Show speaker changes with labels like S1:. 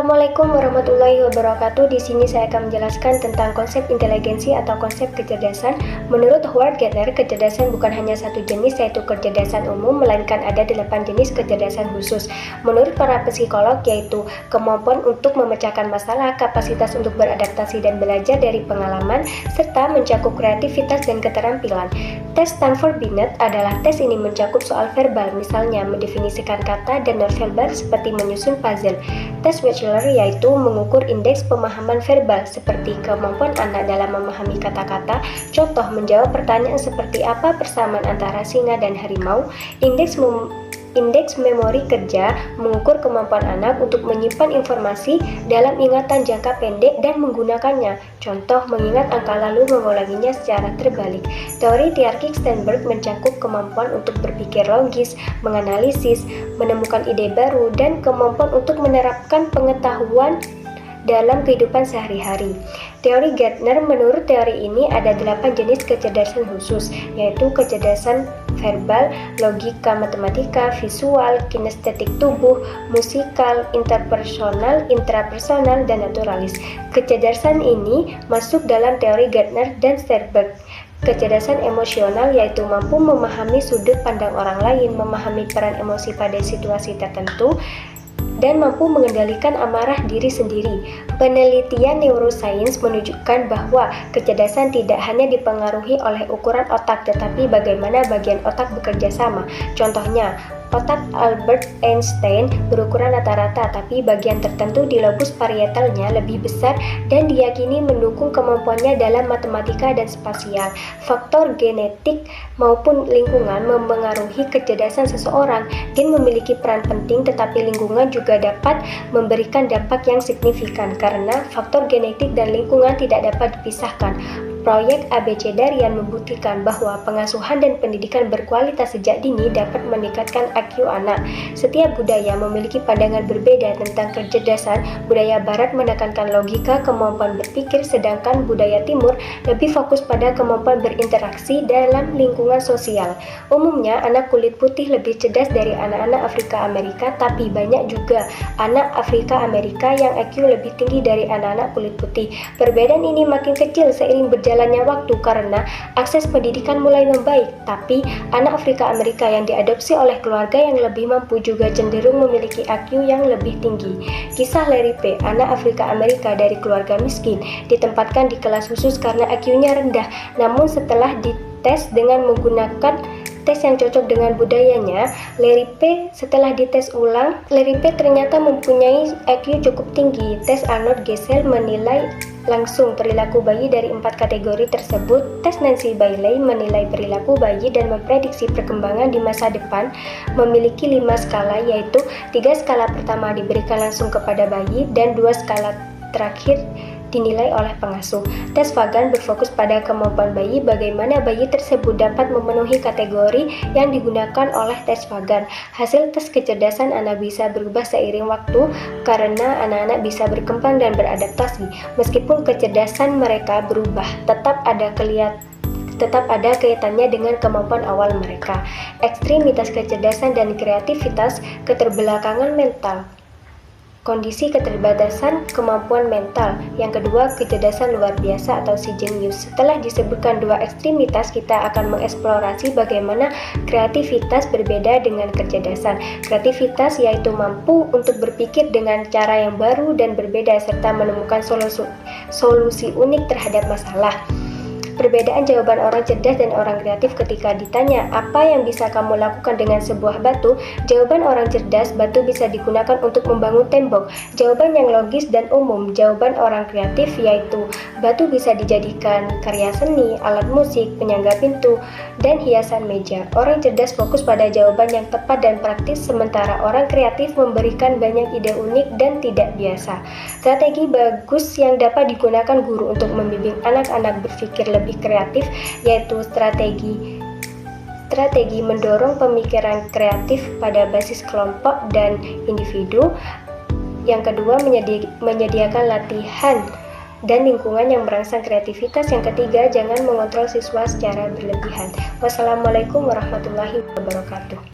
S1: Assalamualaikum warahmatullahi wabarakatuh. Di sini saya akan menjelaskan tentang konsep inteligensi atau konsep kecerdasan. Menurut Howard Gardner, kecerdasan bukan hanya satu jenis, yaitu kecerdasan umum, melainkan ada 8 jenis kecerdasan khusus. Menurut para psikolog, yaitu kemampuan untuk memecahkan masalah, kapasitas untuk beradaptasi dan belajar dari pengalaman, serta mencakup kreativitas dan keterampilan. Tes Stanford Binet adalah tes ini mencakup soal verbal, misalnya mendefinisikan kata dan non-verbal seperti menyusun puzzle. Tes Wechsler yaitu mengukur indeks pemahaman verbal seperti kemampuan anak dalam memahami kata-kata, contoh menjawab pertanyaan seperti apa persamaan antara singa dan harimau. Indeks memori kerja mengukur kemampuan anak untuk menyimpan informasi dalam ingatan jangka pendek dan menggunakannya, contoh mengingat angka lalu mengulanginya secara terbalik. Teori hierarki Sternberg mencakup kemampuan untuk berpikir logis, menganalisis, menemukan ide baru, dan kemampuan untuk menerapkan pengetahuan dalam kehidupan sehari-hari. Teori Gardner, menurut teori ini ada 8 jenis kecerdasan khusus, yaitu kecerdasan verbal, logika matematika, visual, kinestetik tubuh, musikal, interpersonal, intrapersonal, dan naturalis. Kecerdasan ini masuk dalam teori Gardner dan Sternberg. Kecerdasan emosional yaitu mampu memahami sudut pandang orang lain, memahami peran emosi pada situasi tertentu, dan mampu mengendalikan amarah diri sendiri. Penelitian neuroscience menunjukkan bahwa kecerdasan tidak hanya dipengaruhi oleh ukuran otak, tetapi bagaimana bagian otak bekerja sama. Contohnya, otak Albert Einstein berukuran rata-rata, tapi bagian tertentu di lobus parietalnya lebih besar dan diyakini mendukung kemampuannya dalam matematika dan spasial. Faktor genetik maupun lingkungan mempengaruhi kecerdasan seseorang. Gen memiliki peran penting, tetapi lingkungan juga dapat memberikan dampak yang signifikan karena faktor genetik dan lingkungan tidak dapat dipisahkan. Proyek ABC Daryan membuktikan bahwa pengasuhan dan pendidikan berkualitas sejak dini dapat meningkatkan IQ anak. Setiap budaya memiliki pandangan berbeda tentang kecerdasan. Budaya Barat menekankan logika, kemampuan berpikir, sedangkan budaya Timur lebih fokus pada kemampuan berinteraksi dalam lingkungan sosial. Umumnya, anak kulit putih lebih cerdas dari anak-anak Afrika Amerika, tapi banyak juga anak Afrika Amerika yang IQ lebih tinggi dari anak-anak kulit putih. Perbedaan ini makin kecil seiring berjalannya waktu karena akses pendidikan mulai membaik, tapi anak Afrika Amerika yang diadopsi oleh keluarga yang lebih mampu juga cenderung memiliki IQ yang lebih tinggi. Kisah Larry P., anak Afrika Amerika dari keluarga miskin, ditempatkan di kelas khusus karena IQ-nya rendah, namun setelah dites dengan menggunakan tes yang cocok dengan budayanya, setelah dites ulang, Larry P. ternyata mempunyai IQ cukup tinggi. Tes Arnold Gesell menilai langsung perilaku bayi dari 4 kategori tersebut. Tes Nancy Bailey menilai perilaku bayi dan memprediksi perkembangan di masa depan, memiliki 5 skala, yaitu 3 skala pertama diberikan langsung kepada bayi dan 2 skala terakhir dinilai oleh pengasuh. Tes Fagan berfokus pada kemampuan bayi, bagaimana bayi tersebut dapat memenuhi kategori yang digunakan oleh tes Fagan. Hasil tes kecerdasan anak bisa berubah seiring waktu karena anak-anak bisa berkembang dan beradaptasi. Meskipun kecerdasan mereka berubah, tetap ada kaitannya dengan kemampuan awal mereka. Ekstremitas kecerdasan dan kreativitas, keterbelakangan mental. Kondisi keterbatasan kemampuan mental. Yang kedua, kecerdasan luar biasa atau si jenius. Setelah disebutkan 2 ekstremitas, kita akan mengeksplorasi bagaimana kreativitas berbeda dengan kecerdasan. Kreativitas yaitu mampu untuk berpikir dengan cara yang baru dan berbeda serta menemukan solusi unik terhadap masalah. Perbedaan jawaban orang cerdas dan orang kreatif ketika ditanya, apa yang bisa kamu lakukan dengan sebuah batu? Jawaban orang cerdas, batu bisa digunakan untuk membangun tembok. Jawaban yang logis dan umum. Jawaban orang kreatif yaitu, batu bisa dijadikan karya seni, alat musik, penyangga pintu, dan hiasan meja. Orang cerdas fokus pada jawaban yang tepat dan praktis, sementara orang kreatif memberikan banyak ide unik dan tidak biasa. Strategi bagus yang dapat digunakan guru untuk membimbing anak-anak berpikir lebih kreatif, yaitu strategi mendorong pemikiran kreatif pada basis kelompok dan individu. Yang kedua, menyediakan latihan dan lingkungan yang merangsang kreativitas. Yang ketiga, jangan mengontrol siswa secara berlebihan. Wassalamualaikum warahmatullahi wabarakatuh.